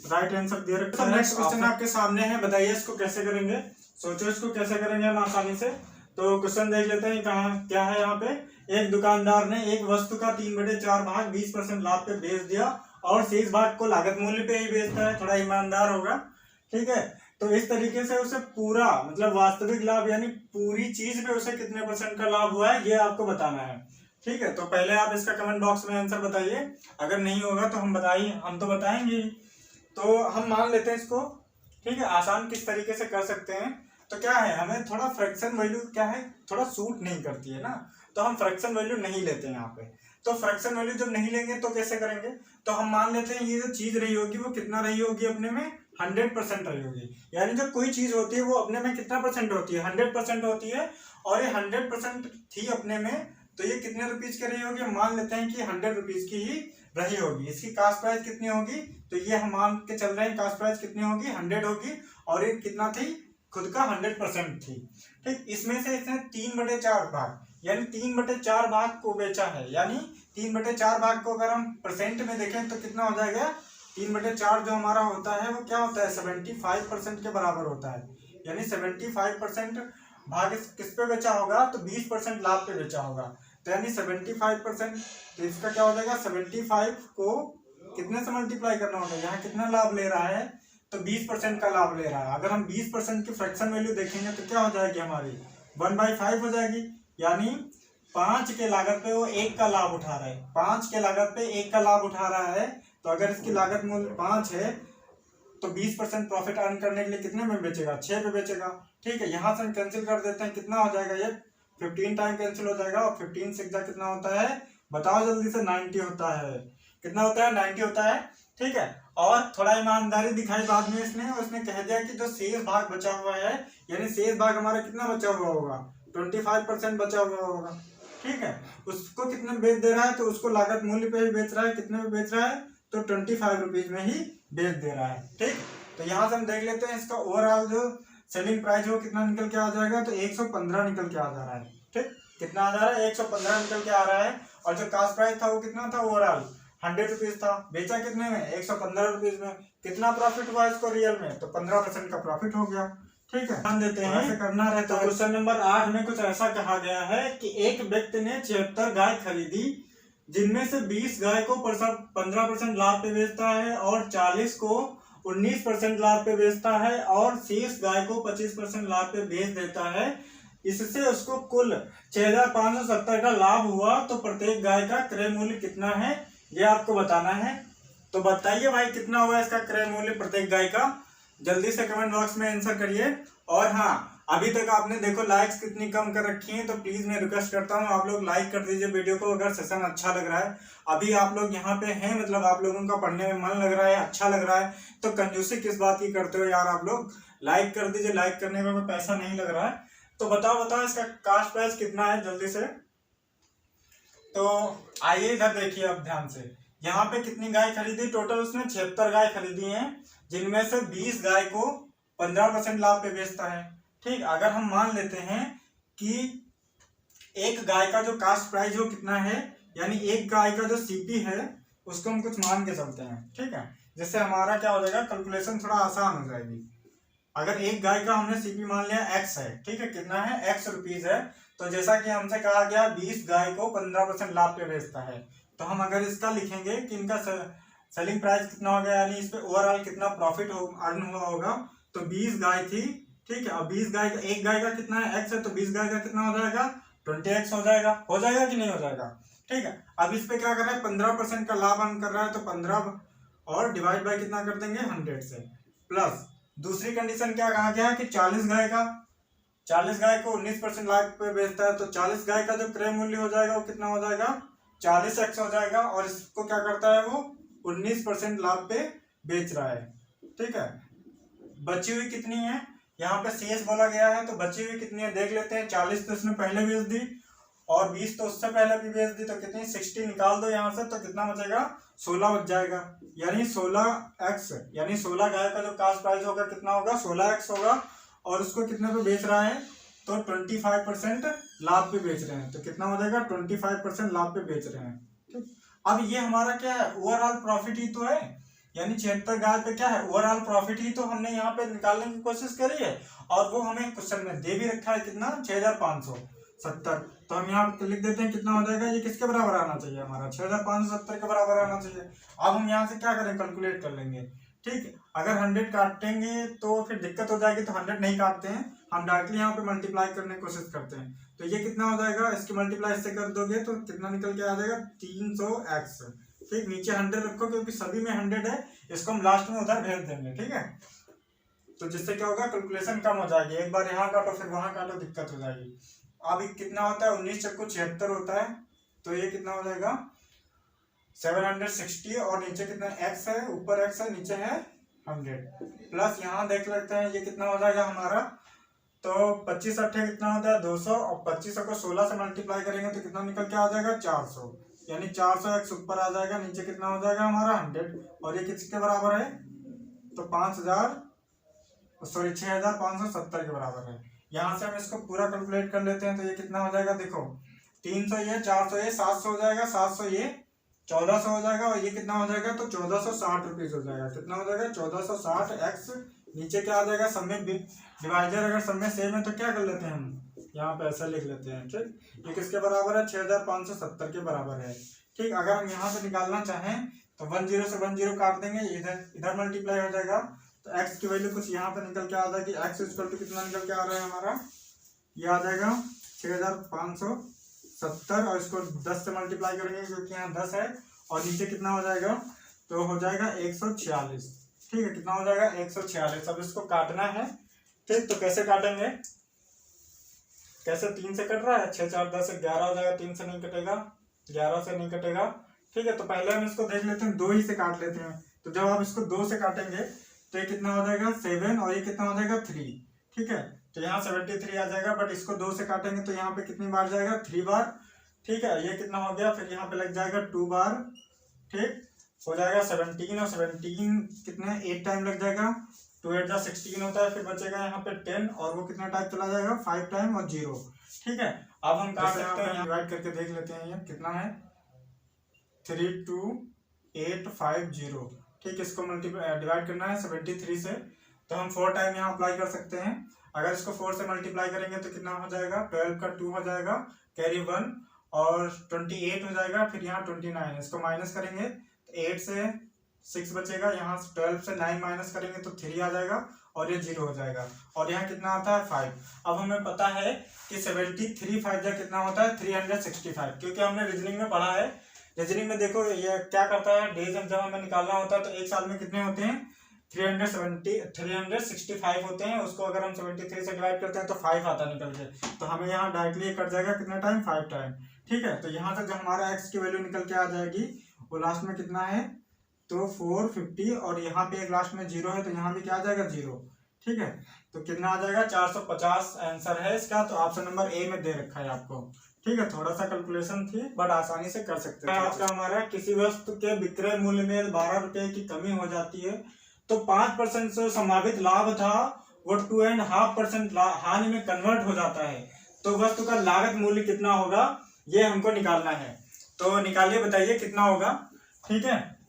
राइट आंसर दे रखा है। नेक्स्ट क्वेश्चन आपके सामने है, बताइए इसको कैसे करेंगे, सोचो इसको कैसे करेंगे हम आसानी से। तो क्वेश्चन देख लेते हैं कहाँ क्या है। यहाँ पे एक दुकानदार ने एक वस्तु का 3/4 भाग 20% लाभ पे बेच दिया और शेष भाग को लागत मूल्य पे ही बेचता है, थोड़ा ईमानदार होगा। ठीक है, तो इस तरीके से उसे पूरा मतलब वास्तविक लाभ यानी पूरी चीज पे उसे कितने % का लाभ हुआ है ये आपको बताना है। ठीक है, तो पहले आप इसका कमेंट बॉक्स में आंसर बताइए, अगर नहीं होगा तो हम तो बताएंगे। तो हम मान लेते हैं इसको। ठीक है, आसान किस तरीके से कर सकते हैं, तो क्या है हमें थोड़ा फ्रैक्शन वैल्यू क्या है थोड़ा सूट नहीं करती है ना, तो हम फ्रैक्शन वैल्यू नहीं लेते हैं यहाँ पे। तो फ्रैक्शन वैल्यू जब नहीं लेंगे तो कैसे करेंगे, तो हम मान लेते हैं ये जो चीज रही होगी वो कितना रही होगी अपने में 100% रही होगी। यानी जब कोई चीज होती है वो अपने में कितना % होती है 100% होती है, और ये 100% थी अपने में, तो ये कितने रुपीज की रही होगी, मान लेते हैं कि 100 रुपीज की ही रही होगी। इसकी कास्ट प्राइस कितनी होगी, तो ये हम मान के चल रहे हैं कास्ट प्राइस कितनी होगी 100 होगी, और ये कितना थी खुद का 100% थी। ठीक, इसमें से इसने 3/4 भाग यानी 3/4 भाग को बेचा है, यानी 3/4 भाग को अगर हम परसेंट में देखें तो कितना हो जाएगा 3/4 जो हमारा होता है वो क्या होता है 75% के बराबर होता है। यानी 75% भाग किस पे बेचा होगा, तो 20% लाभ पे बेचा होगा। तो यानी 75%, तो इसका क्या हो जाएगा 75 को कितने से मल्टीप्लाई करना होगा, यहाँ कितना लाभ ले रहा है तो 20% का लाभ ले रहा है। अगर हम 20% की फ्रैक्शन वैल्यू देखेंगे तो क्या हो जाएगी हमारी 1/5 हो जाएगी, यानी 5 के लागत पे वो 1 का लाभ उठा रहा है। 5 के लागत पे 1 का लाभ उठा रहा है, तो अगर इसकी लागत मूल्य 5 है तो 20% प्रॉफिट अर्न करने के लिए कितने में बेचेगा 6 पे बेचेगा। ठीक है, यहाँ से हम कैंसिल कर देते हैं, कितना हो जाएगा ये 15 टाइम कैंसिल हो जाएगा और 15 से कितना होता है बताओ जल्दी से, 90 होता है। कितना होता है? 90 होता है। ठीक है, और थोड़ा ईमानदारी दिखाई बाद में इसने, उसने कह दिया कि जो शेष भाग बचा हुआ है, यानी शेष भाग हमारा कितना बचा हुआ होगा, 25% बचा हुआ होगा। ठीक है, उसको कितने में बेच दे रहा है, तो उसको लागत मूल्य पे ही बेच रहा है। कितने में बेच रहा है? तो 25 रुपीज में ही बेच दे रहा है। ठीक, तो यहाँ से हम देख लेते हैं इसका ओवरऑल जो सेलिंग प्राइस हो कितना निकल के आ जाएगा, तो 115 निकल के आ जा रहा है। ठीक, कितना आ जा रहा है? 115 निकल के आ रहा है। और जो कास्ट प्राइस था वो कितना था ओवरऑल? 100 रुपीज था। बेचा कितने में? 115 रुपीज में। कितना प्रॉफिट हुआ इसको रियल में? तो 15% का प्रॉफिट हो गया। ठीक है, ध्यान देते हैं, ऐसे करना रहता है। क्वेश्चन नंबर 8 में कुछ ऐसा कहा गया है कि एक व्यक्ति ने 76 गाय खरीदी, जिनमें से 20 गाय को 15% लाभ पे बेचता है और 40 को 19% लाभ पे बेचता है और शेष गाय को 25% लाभ पे बेच देता है। इससे उसको कुल 6570 का लाभ हुआ। तो प्रत्येक गाय का क्रय मूल्य कितना है, ये आपको बताना है। तो बताइए भाई कितना हुआ इसका क्रय मूल्य प्रत्येक गाय का? जल्दी से कमेंट बॉक्स में आंसर करिए। और हाँ, अभी तक आपने देखो लाइक्स कितनी कम कर रखी हैं, तो प्लीज मैं रिक्वेस्ट करता हूँ आप लोग लाइक कर दीजिए वीडियो को अगर सेशन अच्छा लग रहा है। अभी आप लोग यहाँ पे हैं, मतलब आप लोगों का पढ़ने में मन लग रहा है, अच्छा लग रहा है, तो कंजूसी किस बात की करते हो यार। आप लोग लाइक कर दीजिए, लाइक करने का कोई पैसा नहीं लग रहा है। तो बताओ इसका कास्ट प्राइस कितना है जल्दी से। तो आइए इधर देखिए अब ध्यान से, यहाँ पे कितनी गाय खरीदी? टोटल उसने 76 गाय खरीदी हैं, जिनमें से 20 गाय को 15% लाभ पे बेचता है। ठीक, अगर हम मान लेते हैं कि एक गाय का जो कास्ट प्राइस वो कितना है, यानी एक गाय का जो सीपी है उसको हम कुछ मान के चलते हैं। ठीक है, जिससे हमारा क्या हो जाएगा, कैलकुलेशन थोड़ा आसान हो जाएगी। अगर एक गाय का हमने सीपी मान लिया एक्स है, ठीक है, कितना है? एक्स रुपीज है। तो जैसा कि हमसे कहा गया 20 गाय को 15% लाभ पे बेचता है, तो हम अगर इसका लिखेंगे कि इनका सेलिंग प्राइस कितना हो गया, यानी इस पे ओवरऑल कितना प्रॉफिट अर्न हुआ होगा। तो 20 गाय थी, ठीक है, अब 20 गाय का, एक गाय का कितना है? एक्स है, तो 20 गाय का कितना हो जाएगा? 20x हो जाएगा। हो जाएगा कि नहीं हो जाएगा? ठीक है, अब इस पे क्या कर रहा है? 15% का लाभ अर्न कर रहा है, तो 15 और डिवाइड बाय कितना कर देंगे? 100 से। प्लस दूसरी कंडीशन क्या कहा गया है कि 40 गाय को 19% लाभ पे बेचता है, तो 40 गाय का जो क्रय मूल्य हो जाएगा वो कितना हो जाएगा? 40x हो जाएगा। और इसको क्या करता है वो? 19% लाभ पे बेच रहा है। ठीक है, बची हुई कितनी है? यहाँ पे शेष बोला गया है, तो बची हुई कितनी है देख लेते हैं। 40 तो इसने पहले बेच दी और 20 तो उससे पहले भी बेच दी, तो कितनी? 60 निकाल दो यहाँ से, तो कितना बचेगा? 16 बच जाएगा। यानी 16x, यानी 16 गाय का जो कास्ट प्राइस होगा कितना होगा? 16x होगा। और उसको कितने पे बेच रहा है? तो 25% लाभ पे बेच रहे हैं, तो कितना हो जाएगा? 25% लाभ पे बेच रहे हैं। ठीक, अब ये हमारा क्या है? ओवरऑल प्रॉफिट ही तो है, यानी 76 गाय पे क्या है? ओवरऑल प्रॉफिट ही तो हमने यहाँ पे निकालने की कोशिश करी है। और वो हमें क्वेश्चन में दे भी रखा है कितना? 6570। तो हम यहाँ पे लिख देते हैं कितना हो जाएगा? ये किसके बराबर आना चाहिए? हमारा 6570 के बराबर आना चाहिए। अब हम यहाँ से क्या करें? कैलकुलेट कर लेंगे। ठीक, अगर 100 काटेंगे तो फिर दिक्कत हो जाएगी, तो 100 नहीं काटते हैं, हम डायरेक्टली यहाँ पे मल्टीप्लाई करने की कोशिश करते हैं। तो ये कितना हो जाएगा? इसकी मल्टीप्लाई इससे कर दोगे तो कितना निकल के आ जाएगा? 300x। ठीक, नीचे 100 रखो क्योंकि सभी में 100 है, इसको हम लास्ट में उधर भेज देंगे। ठीक है, तो जिससे क्या होगा? कैलकुलेशन कम हो जाएगी। एक बार यहाँ काटो फिर वहां काटो, दिक्कत हो जाएगी। अब कितना होता है? 19 चक्कू 76 होता है, तो ये कितना हो जाएगा? 760। और नीचे कितना x है? ऊपर x है, नीचे है 100। प्लस यहाँ देख लेते हैं ये कितना हो जाएगा हमारा। तो 25 अट्ठे कितना होता है? 200। और 25 को 16 से मल्टीप्लाई करेंगे तो कितना निकल के आ जाएगा? 400। यानी 400x ऊपर आ जाएगा, नीचे कितना हो जाएगा हमारा? 100। और ये किसके बराबर है? तो 6570 के बराबर है। यहाँ से हम इसको पूरा कैलकुलेट कर लेते हैं, तो ये कितना हो जाएगा? देखो 300 ये, 400 ये, 700 हो जाएगा, 700 ये, 1400 हो जाएगा। और ये कितना हो जाएगा? तो 1460 रुपीज हो जाएगा। कितना हो जाएगा? 1460x। नीचे क्या आ जाएगा? सब में डिवाइडर अगर सब में सेम है तो क्या कर लेते हैं हम? यहाँ पे ऐसा लिख लेते हैं। ठीक, ये किसके बराबर है? 6570 के बराबर है। ठीक, अगर हम यहाँ से निकालना चाहें तो 10 से 10 काट देंगे, इधर मल्टीप्लाई हो जाएगा। तो x की वैल्यू कुछ यहाँ पे निकल के आ जाएगी। x इक्वल टू कितना निकल के आ रहा है हमारा? ये आ जाएगा 6570। और इसको 10 से मल्टीप्लाई करेंगे क्योंकि यहाँ 10 है। और नीचे कितना हो जाएगा? तो हो जाएगा 146। ठीक है, कितना हो जाएगा? 146। अब इसको काटना है। ठीक, तो कैसे काटेंगे? कैसे 3 से कट रहा है, 6 4 10 11 हो जाएगा, 3 से नहीं कटेगा, 11 से नहीं कटेगा। ठीक है, तो पहले हम इसको देख लेते हैं, 2 ही से काट लेते हैं। तो जब आप इसको 2 से काटेंगे तो ये कितना हो जाएगा 7 और ये कितना हो जाएगा 3। ठीक है, तो यहाँ 73 आ जाएगा, बट इसको 2 से काटेंगे तो यहाँ पे कितनी बार जाएगा 3 बार। ठीक है, ये कितना हो गया, फिर यहाँ पे लग जाएगा 2 बार। ठीक हो जाएगा 17 और 17 कितने 8 टाइम लग जाएगा, 2 8 16 होता है। फिर बचेगा यहाँ पे 10 और वो कितना टाइम चला जाएगा 5 टाइम और 0। ठीक है, अब हम काट सकते हैं, डिवाइड करके देख लेते हैं ये कितना है 32850। ठीक, इसको डिवाइड करना है 73 से, तो हम 4 टाइम यहाँ अप्लाई कर सकते हैं। अगर इसको 4 से मल्टीप्लाई करेंगे तो कितना हो जाएगा 12 का 2 हो जाएगा, कैरी 1 और 28 हो जाएगा, फिर यहाँ 29। इसको माइनस करेंगे तो 8 से 6 बचेगा, यहाँ 12 से 9 माइनस करेंगे तो 3 आ जाएगा और ये 0 हो जाएगा, और यहाँ कितना आता है 5। अब हमें पता है कि 73 5 जा कितना होता है 365, क्योंकि हमने रीजनिंग में पढ़ा है। रीजनिंग में देखो ये क्या करता है, डेज जब हमें निकालना होता है तो एक साल में कितने होते हैं 365 होते हैं। उसको अगर हम 73 से डिवाइड करते हैं तो 5 आता निकल के, तो हमें यहाँ डायरेक्टली कट जाएगा कितना टाइम 5 टाइम। ठीक है, तो यहाँ से जो हमारा x की वैल्यू निकल के आ जाएगी वो लास्ट में कितना है तो 450, और यहाँ पे एक लास्ट में 0 है तो यहाँ भी क्या आ जाएगा 0। ठीक है, तो कितना आ जाएगा 450 आंसर है इसका। तो ऑप्शन नंबर ए में दे रखा है आपको। ठीक है, थोड़ा सा कैलकुलेशन थी बट आसानी से कर सकते हैं। आज का हमारा किसी वस्तु के विक्रय मूल्य में 12 रुपए की कमी हो जाती है तो 5% से संभावित लाभ था वो 2.5% हानि में कन्वर्ट हो जाता है, तो वस्तु का लागत मूल्य कितना होगा ये हमको निकालना है। तो निकालिए, बताइए कितना होगा। ठीक है,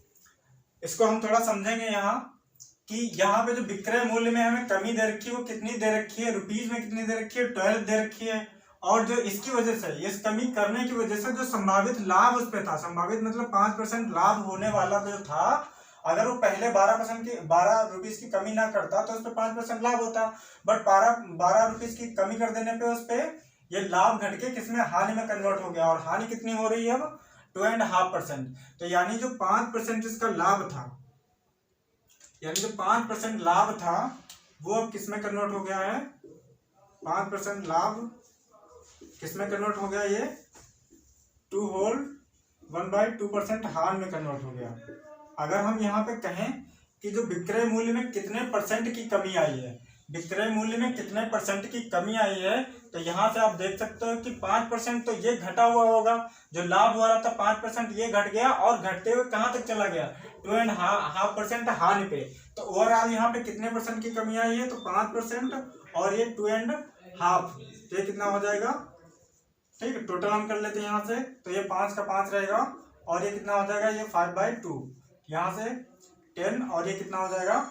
इसको हम थोड़ा समझेंगे यहाँ कि यहाँ पे जो विक्रय मूल्य में हमें कमी दे रखी है वो कितनी दे रखी है, रुपीज में कितनी दे रखी है 12 दे रखी है, और जो इसकी वजह से इस कमी करने की वजह से जो संभावित लाभ उस पे था, संभावित मतलब 5% लाभ होने वाला जो था, अगर वो पहले 12 रुपीज की कमी ना करता तो उस पर 5% लाभ होता, बट 12 रुपीज की कमी कर देने पे उस पे ये लाभ घट के किसमें हानि में कन्वर्ट हो गया, और हानि कितनी हो रही है अब 2.5%। तो यानी जो 5% इसका लाभ था, यानी जो 5% लाभ था वो अब किसमें कन्वर्ट हो गया है, 5% लाभ किसमें कन्वर्ट हो गया, ये 1/2% हानि में कन्वर्ट हो गया। अगर हम यहाँ पे कहें कि जो विक्रय मूल्य में कितने परसेंट की कमी आई है, विक्रय मूल्य में कितने परसेंट की कमी आई है, तो यहाँ से आप देख सकते हो कि 5% तो ये घटा हुआ होगा, जो लाभ हो रहा था 5% ये घट गया, और घटते हुए कहाँ तक चला गया 2.5% हानि पे। तो ओवरऑल यहाँ पे कितने परसेंट की कमी आई है, तो 5% और ये 2.5, तो ये कितना हो जाएगा। ठीक है, टोटल हम कर लेते हैं यहाँ से, तो ये 5 का 5 रहेगा, और ये कितना हो जाएगा ये 5/2, यहाँ से 10, और ये कितना हो जाएगा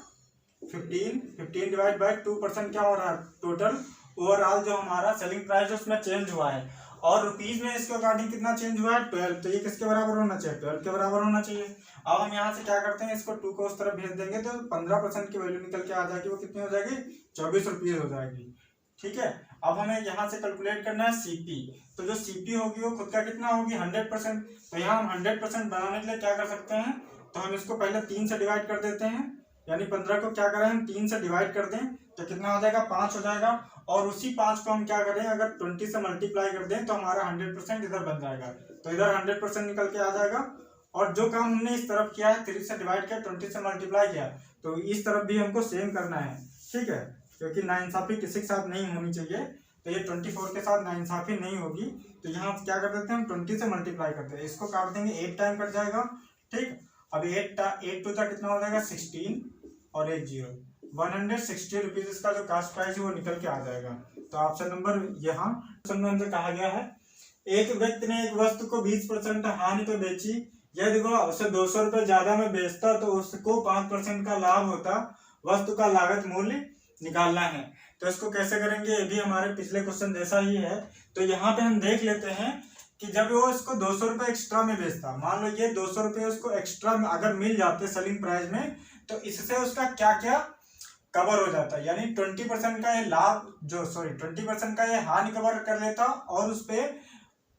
15 डिवाइड बाई 2% क्या हो रहा है टोटल ओवरऑल जो हमारा सेलिंग प्राइस उसमें चेंज हुआ है, और रुपीज में इसके अकॉर्डिंग कितना चेंज हुआ है 12, तो ये किसके बराबर होना चाहिए 12 के बराबर होना चाहिए। अब हम यहाँ से क्या करते हैं, इसको 2 को उस तरफ भेज देंगे तो 15% की वैल्यू निकल के आ जाएगी, वो कितनी हो जाएगी 24 रुपये हो जाएगी। ठीक है, अब हमें यहाँ से कैलकुलेट करना है सीपी, तो जो सीपी होगी वो खुद का कितना होगी 100%। तो यहाँ हम 100% बनाने के लिए क्या कर सकते हैं, तो हम इसको पहले 3 से डिवाइड कर देते हैं, यानी 15 को क्या करें हम 3 से डिवाइड कर दें तो कितना हो जाएगा 5 हो जाएगा, और उसी 5 को हम क्या करें अगर 20 से मल्टीप्लाई कर दें तो हमारा 100% इधर बन जाएगा, तो इधर 100% निकल के आ जाएगा। और जो काम हमने इस तरफ किया है 3 से डिवाइड किया 20 से मल्टीप्लाई किया, तो इस तरफ भी हमको सेम करना है। ठीक है, क्योंकि नाइंसाफी किसी के साथ नहीं होनी चाहिए, तो ये 24 के साथ नाइंसाफी नहीं होगी, तो यहाँ क्या कर देते हैं हम 20 से मल्टीप्लाई करते हैं, इसको काट देंगे 8 टाइम कट जाएगा। ठीक, अब 8 टू कितना हो जाएगा 16 और 1 0, 160 रुपीज इसका जो कास्ट प्राइस है वो निकल के आ जाएगा। तो ऑप्शन नंबर यहाँ हमसे कहा गया है, एक व्यक्ति ने एक वस्तु को 20% हानि पे बेची, यदि वह उसे 200 रुपये ज्यादा में बेचता तो उसको 5% का लाभ होता, वस्तु का लागत मूल्य निकालना है। तो इसको कैसे करेंगे, ये भी हमारे पिछले क्वेश्चन जैसा ही है। तो यहाँ पे हम देख लेते हैं कि जब वो इसको 200 रुपये एक्स्ट्रा में बेचता, मान लो ये 200 रुपये उसको एक्स्ट्रा में अगर मिल जाते सेलिंग प्राइस में, तो इससे उसका क्या क्या कवर हो जाता है, यानी 20% का ये लाभ 20% का ये हानि कवर कर लेता, और उस पे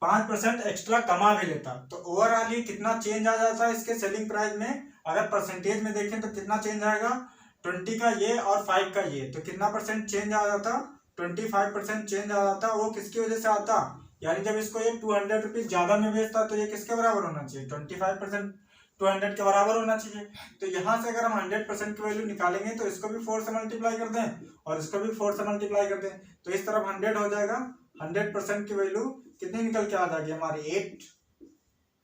5% एक्स्ट्रा कमा भी लेता। तो ओवरऑल ये कितना चेंज आ जाता है इसके सेलिंग प्राइस में, अगर परसेंटेज में देखें तो कितना चेंज आएगा 20 का ये और 5 का ये, तो कितना परसेंट चेंज आ जाता 25% चेंज आ जाता, वो किसकी वजह से आता, यानी जब इसको ये 200 रुपीज ज्यादा में बेचता तो ये किसके बराबर होना चाहिए, 25% 200 के बराबर होना चाहिए। तो यहाँ से अगर हम 100% की वैल्यू निकालेंगे तो इसको भी 4 से मल्टीप्लाई कर दें और इसको भी 4 से मल्टीप्लाई कर दें, तो इस तरफ 100 हो जाएगा। 100% की वैल्यू कितनी निकल के आ जाएगी हमारी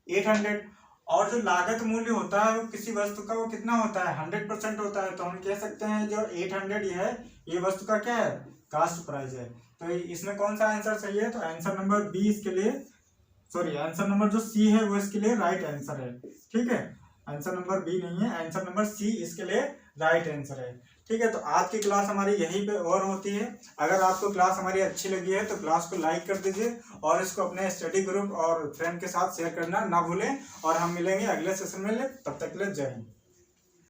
800। और जो लागत मूल्य होता है वो किसी वस्तु का वो कितना होता है, 100% होता है। तो हम कह सकते हैं जो 800 है ये वस्तु का क्या है, कास्ट प्राइस है। तो इसमें कौन सा आंसर सही है, तो आंसर नंबर बी इसके लिए, सॉरी आंसर नंबर जो सी है वो इसके लिए राइट आंसर है। ठीक है, आंसर नंबर बी नहीं है, आंसर नंबर सी इसके लिए राइट आंसर है। ठीक है, तो आज की क्लास हमारी यहीं पे और होती है। अगर आपको क्लास हमारी अच्छी लगी है तो क्लास को लाइक कर दीजिए और इसको अपने स्टडी ग्रुप और फ्रेंड के साथ शेयर करना ना भूलें। और हम मिलेंगे अगले सेशन में, तब तक के लिए जय हिंद।